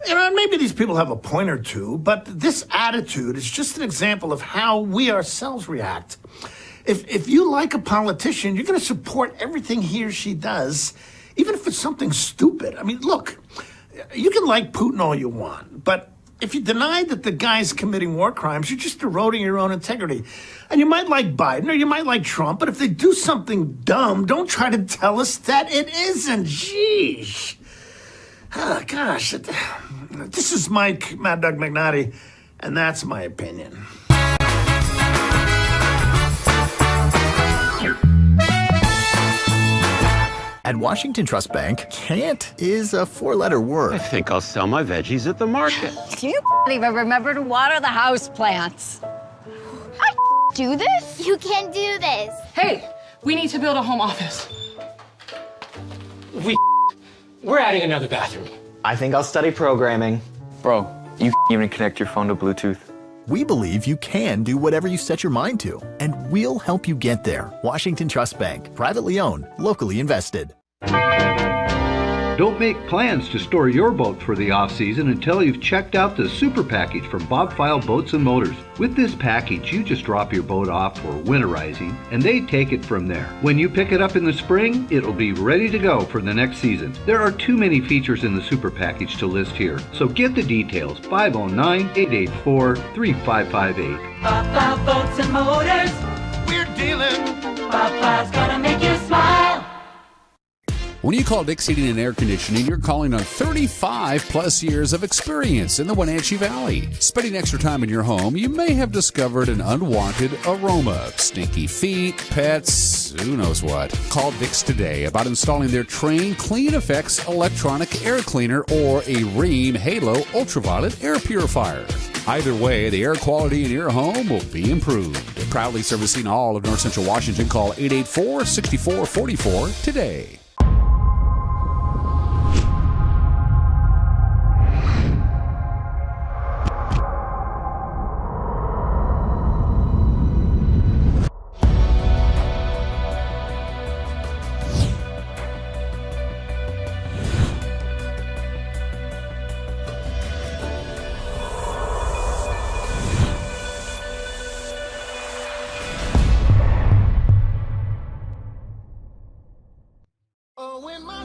Maybe these people have a point or two, but this attitude is just an example of how we ourselves react. If you like a politician, you're going to support everything he or she does, even if it's something stupid. I mean, look, you can like Putin all you want, but if you deny that the guy's committing war crimes, you're just eroding your own integrity. And you might like Biden or you might like Trump, but if they do something dumb, don't try to tell us that it isn't. Sheesh. Gosh, this is Mike, Mad Dog McNaughty, and that's my opinion. At Washington Trust Bank, can't is a four-letter word. I think I'll sell my veggies at the market. Do you even remember to water the house plants? I do this? You can do this. Hey, we need to build a home office. We're adding another bathroom. I think I'll study programming. Bro, you even connect your phone to Bluetooth. We believe you can do whatever you set your mind to, and we'll help you get there. Washington Trust Bank, privately owned, locally invested. Don't make plans to store your boat for the off-season until you've checked out the Super Package from Bob File Boats and Motors. With this package, you just drop your boat off for winterizing, and they take it from there. When you pick it up in the spring, it'll be ready to go for the next season. There are too many features in the Super Package to list here, so get the details. 509-884-3558. Bob File Boats and Motors. We're dealing. Bob File's gonna make you smile. When you call Dick's Heating and Air Conditioning, you're calling on 35 plus years of experience in the Wenatchee Valley. Spending extra time in your home, you may have discovered an unwanted aroma. Stinky feet, pets, who knows what. Call Dick's today about installing their Train Clean Effects electronic air cleaner or a Rheem Halo ultraviolet air purifier. Either way, the air quality in your home will be improved. Proudly servicing all of North Central Washington, call 884-6444 today.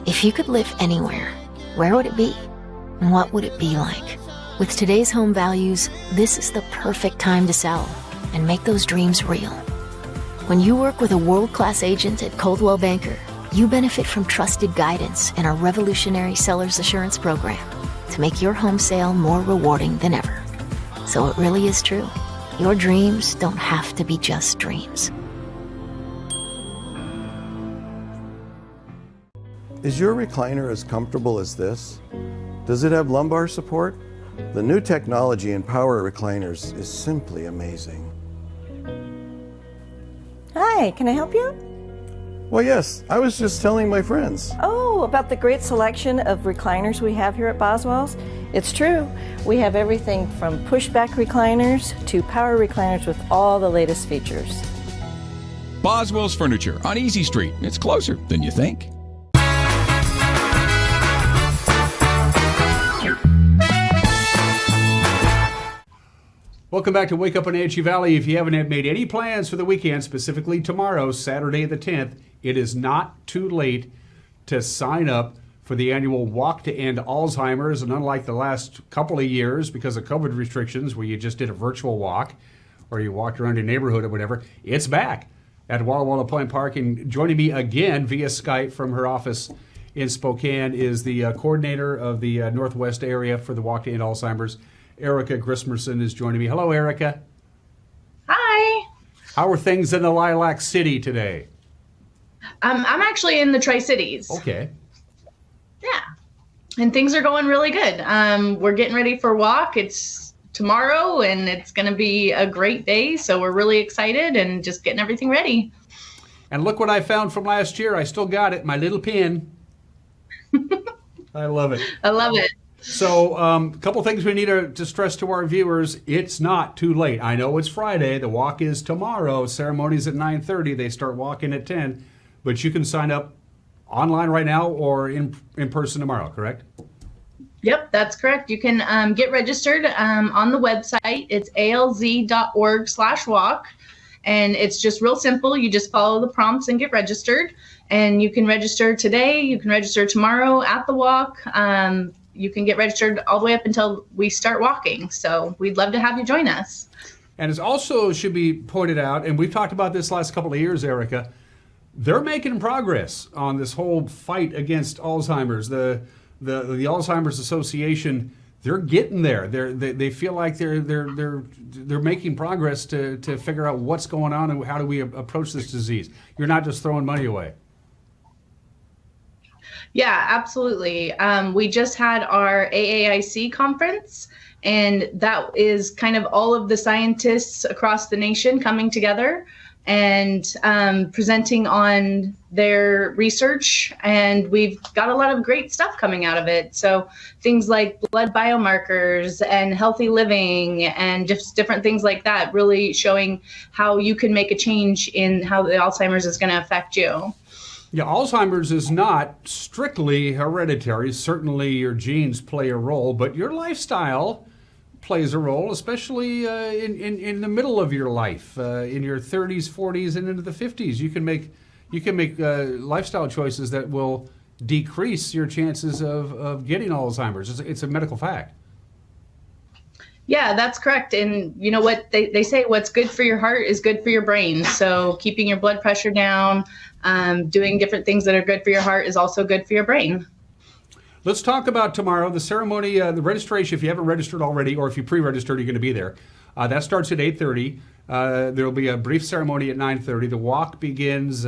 If you could live anywhere, where would it be? And what would it be like? With today's home values, this is the perfect time to sell and make those dreams real. When you work with a world-class agent at Coldwell Banker, you benefit from trusted guidance and our revolutionary seller's assurance program to make your home sale more rewarding than ever. So it really is true. Your dreams don't have to be just dreams. Is your recliner as comfortable as this? Does it have lumbar support? The new technology in power recliners is simply amazing. Hi, can I help you? Well, yes, I was just telling my friends. Oh, about the great selection of recliners we have here at Boswell's? It's true. We have everything from pushback recliners to power recliners with all the latest features. Boswell's Furniture on Easy Street. It's closer than you think. Welcome back to Wake Up in Wenatchee Valley. If you haven't made any plans for the weekend, specifically tomorrow, Saturday the 10th, it is not too late to sign up for the annual Walk to End Alzheimer's. And unlike the last couple of years, because of COVID restrictions, where you just did a virtual walk or you walked around your neighborhood or whatever, it's back at Walla Walla Point Park. And joining me again via Skype from her office in Spokane is the coordinator of the Northwest area for the Walk to End Alzheimer's. Erica Grissmerson is joining me. Hello, Erica. Hi. How are things in the Lilac City today? I'm actually in the Tri-Cities. Okay. Yeah. And things are going really good. We're getting ready for walk. It's tomorrow, and it's going to be a great day. So we're really excited and just getting everything ready. And look what I found from last year. I still got it, my little pin. I love it. I love it. So a couple things we need to stress to our viewers. It's not too late. I know it's Friday. The walk is tomorrow. Ceremony's at 9:30. They start walking at 10. But you can sign up online right now or in person tomorrow, correct? Yep, that's correct. You can get registered on the website. It's alz.org/walk. And it's just real simple. You just follow the prompts and get registered. And you can register today. You can register tomorrow at the walk. You can get registered all the way up until we start walking. So we'd love to have you join us. And it also should be pointed out, and we've talked about this last couple of years, Erica, they're making progress on this whole fight against Alzheimer's. The the Alzheimer's Association, they're getting there. They feel like they're making progress to figure out what's going on and how do we approach this disease. You're not just throwing money away. Yeah, absolutely. We just had our AAIC conference, and that is kind of all of the scientists across the nation coming together and presenting on their research. And we've got a lot of great stuff coming out of it. So things like blood biomarkers and healthy living and just different things like that, really showing how you can make a change in how the Alzheimer's is going to affect you. Yeah, Alzheimer's is not strictly hereditary. Certainly your genes play a role, but your lifestyle plays a role, especially in the middle of your life, in your 30s, 40s, and into the 50s. You can make lifestyle choices that will decrease your chances of getting Alzheimer's. It's a medical fact. Yeah, that's correct. And you know what they say, what's good for your heart is good for your brain. So keeping your blood pressure down, doing different things that are good for your heart is also good for your brain. Let's talk about tomorrow, the ceremony, the registration. If you haven't registered already, or if you pre-registered, you're going to be there. That starts at 8:30. There will be a brief ceremony at 9:30. The walk begins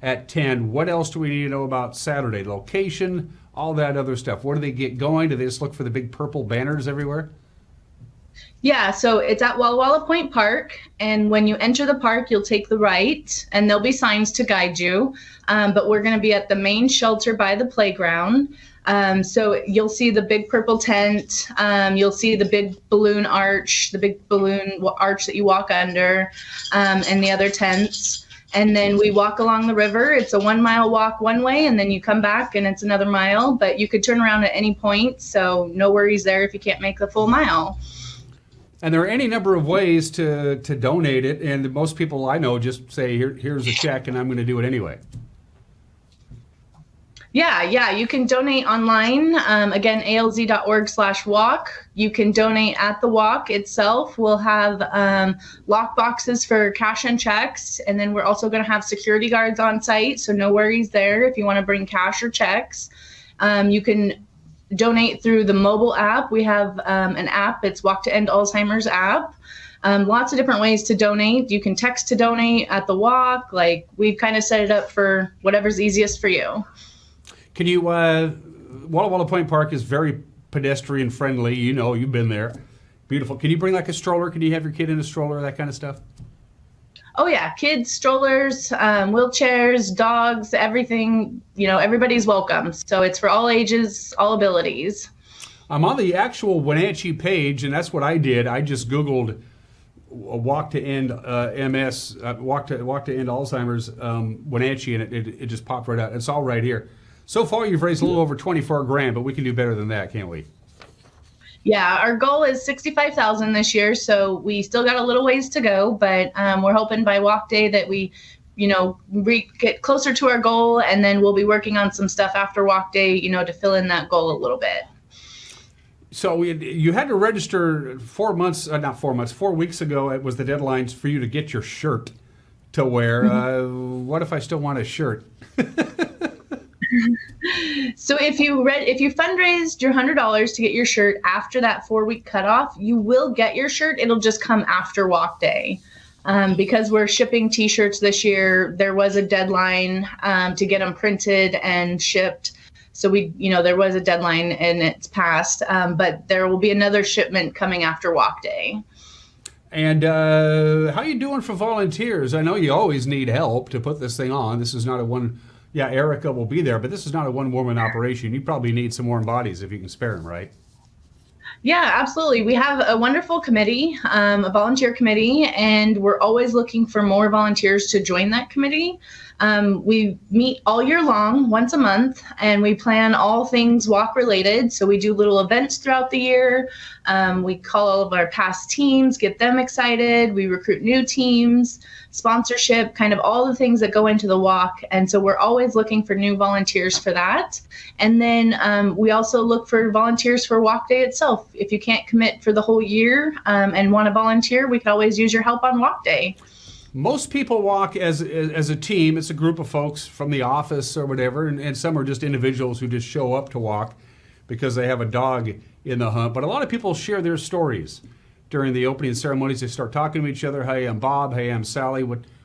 at 10. What else do we need to know about Saturday? Location, all that other stuff. Where do they get going? Do they just look for the big purple banners everywhere? Yeah, so it's at Walla Walla Point Park, and when you enter the park, you'll take the right, and there'll be signs to guide you. But we're going to be at the main shelter by the playground. So you'll see the big purple tent. You'll see the big balloon arch, that you walk under, and the other tents. And then we walk along the river. It's a 1 mile walk one way, and then you come back and it's another mile. But you could turn around at any point, so no worries there if you can't make the full mile. And there are any number of ways to donate it, and most people I know just say, here's a check, and I'm going to do it anyway. Yeah, you can donate online. Again, alz.org/walk. You can donate at the walk itself. We'll have lock boxes for cash and checks, and then we're also going to have security guards on site, so no worries there if you want to bring cash or checks. You can donate through the mobile app. We have an app. It's Walk to End Alzheimer's app. Lots of different ways to donate. You can text to donate at the walk. Like, we've kind of set it up for whatever's easiest for you. Can you, Walla Walla Point Park is very pedestrian friendly. You know, you've been there. Beautiful. Can you bring like a stroller? Can you have your kid in a stroller, that kind of stuff? Oh yeah, kids, strollers, wheelchairs, dogs, everything, everybody's welcome. So it's for all ages, all abilities. I'm on the actual Wenatchee page, and that's what I did. I just Googled Walk to End MS, Walk to End Alzheimer's Wenatchee, and it just popped right out. It's all right here. So far, you've raised a little over $24,000, but we can do better than that, can't we? Yeah, our goal is $65,000 this year, so we still got a little ways to go, but we're hoping by Walk Day that we, get closer to our goal, and then we'll be working on some stuff after Walk Day, to fill in that goal a little bit. So you had to register 4 weeks ago. It was the deadlines for you to get your shirt to wear. Mm-hmm. What if I still want a shirt? So if you fundraised your $100 to get your shirt after that 4-week cutoff, you will get your shirt. It'll just come after Walk Day. Because we're shipping T-shirts this year, there was a deadline to get them printed and shipped. So there was a deadline and it's passed. But there will be another shipment coming after Walk Day. And how are you doing for volunteers? I know you always need help to put this thing on. This is not a one. Yeah, Erica will be there, but this is not a one-woman operation. You probably need some warm bodies if you can spare them, right? Yeah, absolutely. We have a wonderful committee, a volunteer committee, and we're always looking for more volunteers to join that committee. We meet all year long, once a month, and we plan all things walk related. So we do little events throughout the year. We call all of our past teams, get them excited. We recruit new teams, sponsorship, kind of all the things that go into the walk. And so we're always looking for new volunteers for that. And then we also look for volunteers for Walk Day itself. If you can't commit for the whole year and want to volunteer, we could always use your help on Walk Day. Most people walk as a team. It's a group of folks from the office or whatever, and some are just individuals who just show up to walk. because they have a dog in the hunt. But a lot of people share their stories during the opening ceremonies. They start talking to each other. Hey, I'm Bob. Hey, I'm Sally.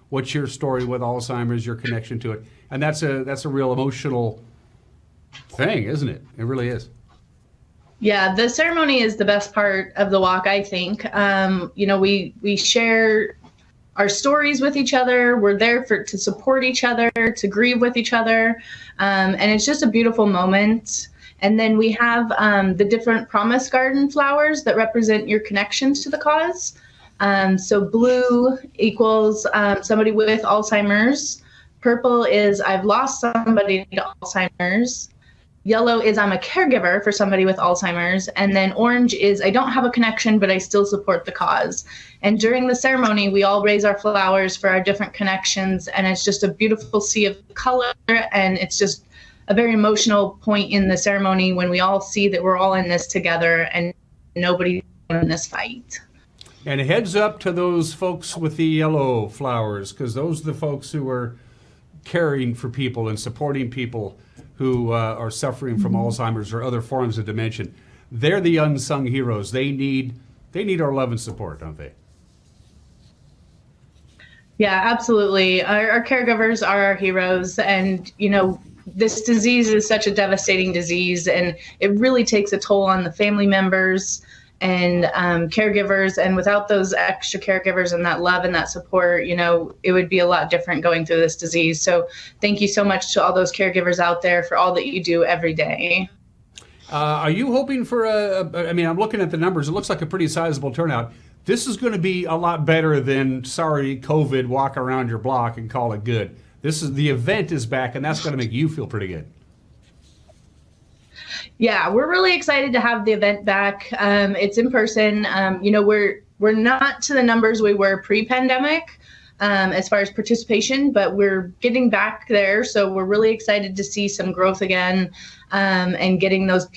What's your story with Alzheimer's, your connection to it? And that's a real emotional thing, isn't it? It really is. Yeah, the ceremony is the best part of the walk, I think. We share our stories with each other. We're there to support each other, to grieve with each other. And it's just a beautiful moment. And then we have the different Promise Garden flowers that represent your connections to the cause. So blue equals somebody with Alzheimer's. Purple is I've lost somebody to Alzheimer's. Yellow is I'm a caregiver for somebody with Alzheimer's. And then orange is I don't have a connection, but I still support the cause. And during the ceremony, we all raise our flowers for our different connections. And it's just a beautiful sea of color. And it's just a very emotional point in the ceremony when we all see that we're all in this together and nobody's in this fight. And heads up to those folks with the yellow flowers, because those are the folks who are caring for people and supporting people who are suffering from Alzheimer's or other forms of dementia. They're the unsung heroes. They need our love and support, don't they? Yeah, absolutely. Our caregivers are our heroes. And, this disease is such a devastating disease, and it really takes a toll on the family members and caregivers. And without those extra caregivers and that love and that support, it would be a lot different going through this disease. So thank you so much to all those caregivers out there for all that you do every day. Are you hoping for I'm looking at the numbers. It looks like a pretty sizable turnout. This is going to be a lot better than, sorry, COVID, walk around your block and call it good. The event is back, and that's going to make you feel pretty good. Yeah, we're really excited to have the event back. It's in person. We're not to the numbers we were pre-pandemic as far as participation, but we're getting back there. So we're really excited to see some growth again and getting those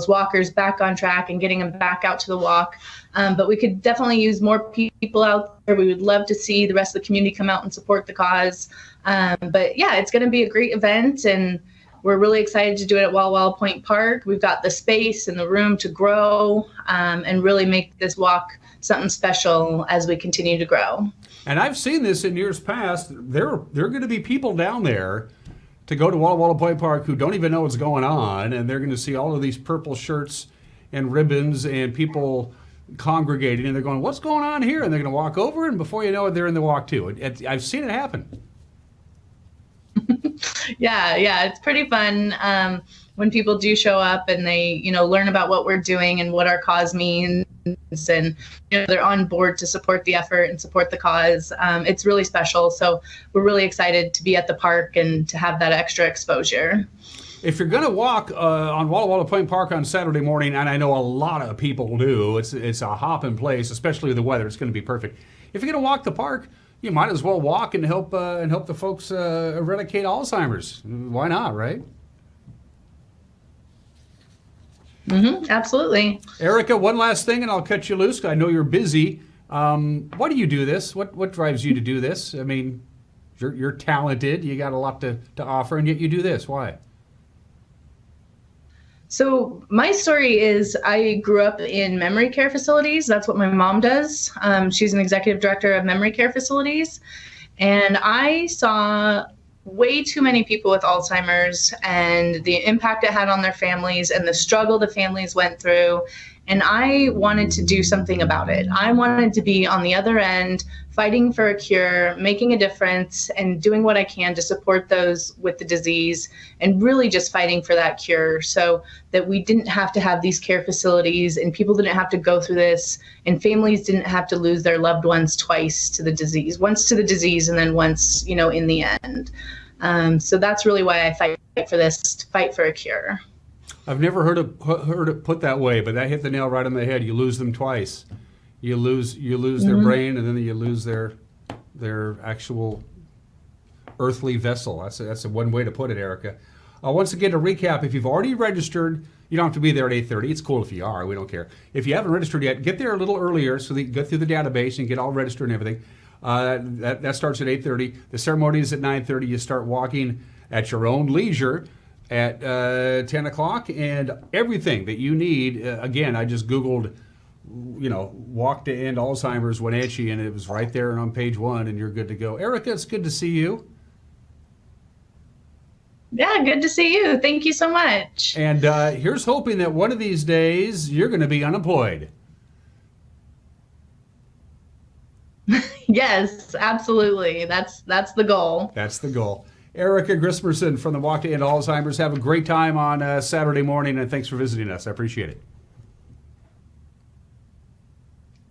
walkers back on track and getting them back out to the walk. But we could definitely use more people out there. We would love to see the rest of the community come out and support the cause. But yeah, it's going to be a great event, and we're really excited to do it at Walla Point Park. We've got the space and the room to grow and really make this walk something special as we continue to grow. And I've seen this in years past. There are going to be people down there to go to Walla Point Park who don't even know what's going on, and they're going to see all of these purple shirts and ribbons and people congregating, and they're going, what's going on here? And they're going to walk over, and before you know it, they're in the walk too. I've seen it happen. Yeah, it's pretty fun when people do show up and they, learn about what we're doing and what our cause means, and they're on board to support the effort and support the cause. It's really special. So we're really excited to be at the park and to have that extra exposure. If you're going to walk on Walla Point Park on Saturday morning, and I know a lot of people do, it's a hopping place, especially with the weather. It's going to be perfect. If you're going to walk the park, you might as well walk and help the folks eradicate Alzheimer's. Why not, right? Absolutely. Erica, one last thing, and I'll cut you loose. I know you're busy. Why do you do this? What drives you to do this? I mean, you're talented. You got a lot to offer, and yet you do this. Why? So my story is I grew up in memory care facilities. That's what my mom does. She's an executive director of memory care facilities. And I saw way too many people with Alzheimer's and the impact it had on their families and the struggle the families went through. And I wanted to do something about it. I wanted to be on the other end, fighting for a cure, making a difference, and doing what I can to support those with the disease, and really just fighting for that cure so that we didn't have to have these care facilities and people didn't have to go through this and families didn't have to lose their loved ones twice to the disease, once to the disease and then once, in the end. So that's really why I fight for this, to fight for a cure. I've never heard it put that way, but that hit the nail right on the head. You lose them twice. You lose their brain, and then you lose their actual earthly vessel. That's a one way to put it, Erica. Once again, to recap, if you've already registered, you don't have to be there at 8:30. It's cool if you are. We don't care. If you haven't registered yet, get there a little earlier so that you get through the database and get all registered and everything. That starts at 8:30. The ceremony is at 9:30. You start walking at your own leisure. at 10 o'clock, and everything that you need. Again, I just Googled, walk to end Alzheimer's Wenatchee, and it was right there and on page 1, and you're good to go. Erica, it's good to see you. Yeah, good to see you. Thank you so much. And here's hoping that one of these days you're going to be unemployed. Yes, absolutely. That's the goal. That's the goal. Erica Grissmerson from the Walk to End Alzheimer's. Have a great time on Saturday morning, and thanks for visiting us. I appreciate it.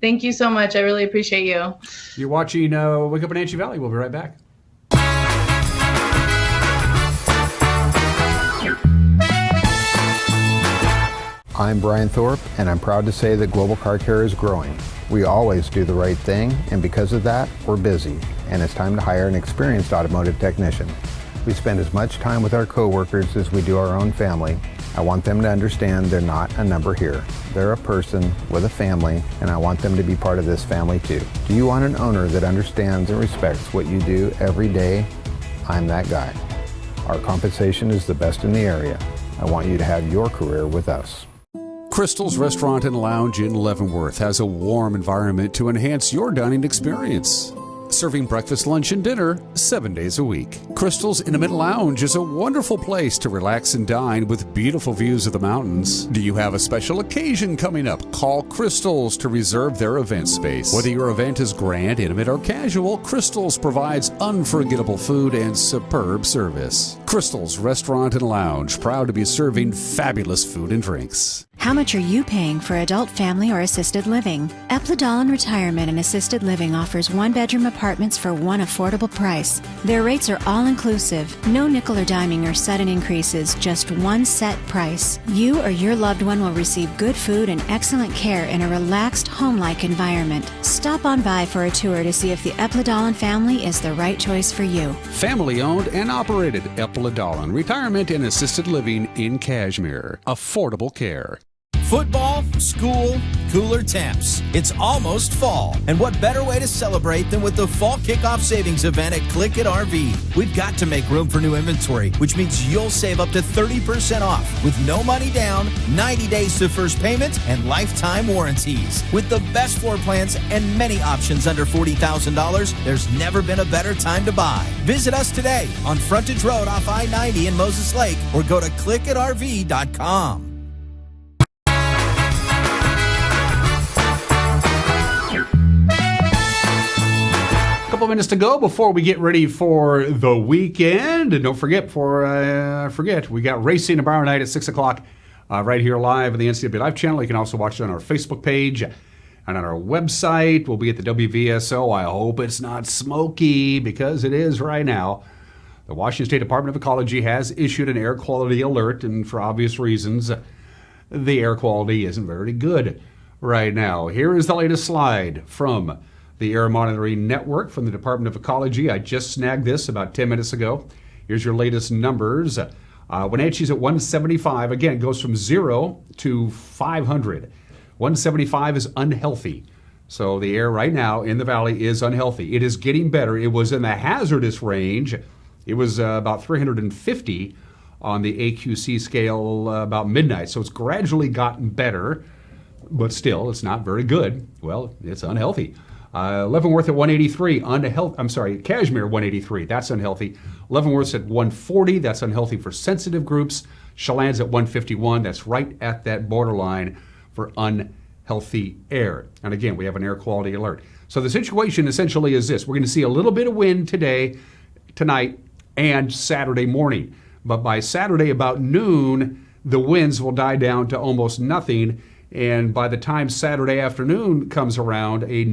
Thank you so much. I really appreciate you. You're watching Wake Up Wenatchee Valley. We'll be right back. I'm Brian Thorpe, and I'm proud to say that Global Car Care is growing. We always do the right thing, and because of that, we're busy, and it's time to hire an experienced automotive technician. We spend as much time with our coworkers as we do our own family. I want them to understand they're not a number here. They're a person with a family, and I want them to be part of this family too. Do you want an owner that understands and respects what you do every day? I'm that guy. Our compensation is the best in the area. I want you to have your career with us. Crystal's Restaurant and Lounge in Leavenworth has a warm environment to enhance your dining experience. Serving breakfast, lunch, and dinner 7 days a week. Crystal's Intimate Lounge is a wonderful place to relax and dine with beautiful views of the mountains. Do you have a special occasion coming up? Call Crystal's to reserve their event space. Whether your event is grand, intimate, or casual, Crystal's provides unforgettable food and superb service. Crystal's Restaurant and Lounge, proud to be serving fabulous food and drinks. How much are you paying for adult, family, or assisted living? Epladolin Retirement and Assisted Living offers one-bedroom apartments for one affordable price. Their rates are all-inclusive. No nickel or diming or sudden increases, just one set price. You or your loved one will receive good food and excellent care in a relaxed, home-like environment. Stop on by for a tour to see if the Epladolin family is the right choice for you. Family-owned and operated Epladolin Retirement and Assisted Living in Cashmere. Affordable care. Football, school, cooler temps. It's almost fall. And what better way to celebrate than with the Fall Kickoff Savings Event at Click It RV? We've got to make room for new inventory, which means you'll save up to 30% off with no money down, 90 days to first payment, and lifetime warranties. With the best floor plans and many options under $40,000, there's never been a better time to buy. Visit us today on Frontage Road off I-90 in Moses Lake or go to clickitrv.com. Couple minutes to go before we get ready for the weekend. And don't forget, before I forget, we got racing tomorrow night at 6 o'clock right here live on the NCAA Live channel. You can also watch it on our Facebook page and on our website. We'll be at the WVSO. I hope it's not smoky, because it is right now. The Washington State Department of Ecology has issued an air quality alert, and for obvious reasons, the air quality isn't very good right now. Here is the latest slide from the Air Monitoring Network from the Department of Ecology. I just snagged this about 10 minutes ago. Here's your latest numbers. Wenatchee's at 175. Again, it goes from 0 to 500. 175 is unhealthy. So the air right now in the valley is unhealthy. It is getting better. It was in the hazardous range. It was about 350 on the AQC scale about midnight. So it's gradually gotten better, but still it's not very good. Well, it's unhealthy. Leavenworth at 183, Cashmere 183, that's unhealthy. Leavenworth's at 140, that's unhealthy for sensitive groups. Chelan's at 151, that's right at that borderline for unhealthy air. And again, we have an air quality alert. So the situation essentially is this: we're going to see a little bit of wind today, tonight, and Saturday morning. But by Saturday about noon, the winds will die down to almost nothing. And by the time Saturday afternoon comes around, a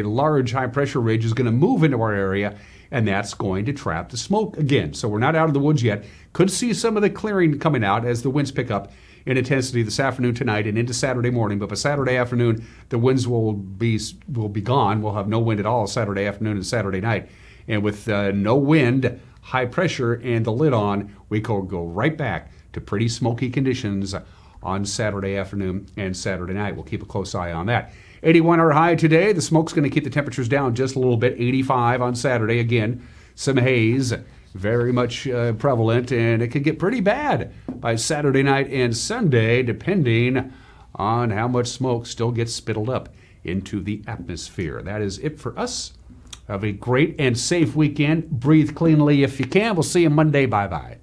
large high pressure ridge is going to move into our area, and that's going to trap the smoke again. So we're not out of the woods yet. Could see some of the clearing coming out as the winds pick up in intensity this afternoon, tonight, and into Saturday morning. But by Saturday afternoon, the winds will be gone. We'll have no wind at all Saturday afternoon and Saturday night. And with no wind, high pressure, and the lid on, we could go right back to pretty smoky conditions on Saturday afternoon and Saturday night. We'll keep a close eye on that. 81 our high today. The smoke's going to keep the temperatures down just a little bit. 85 on Saturday. Again, some haze very much prevalent, and it can get pretty bad by Saturday night and Sunday, depending on how much smoke still gets spittled up into the atmosphere. That is it for us. Have a great and safe weekend. Breathe cleanly if you can. We'll see you Monday. Bye-bye.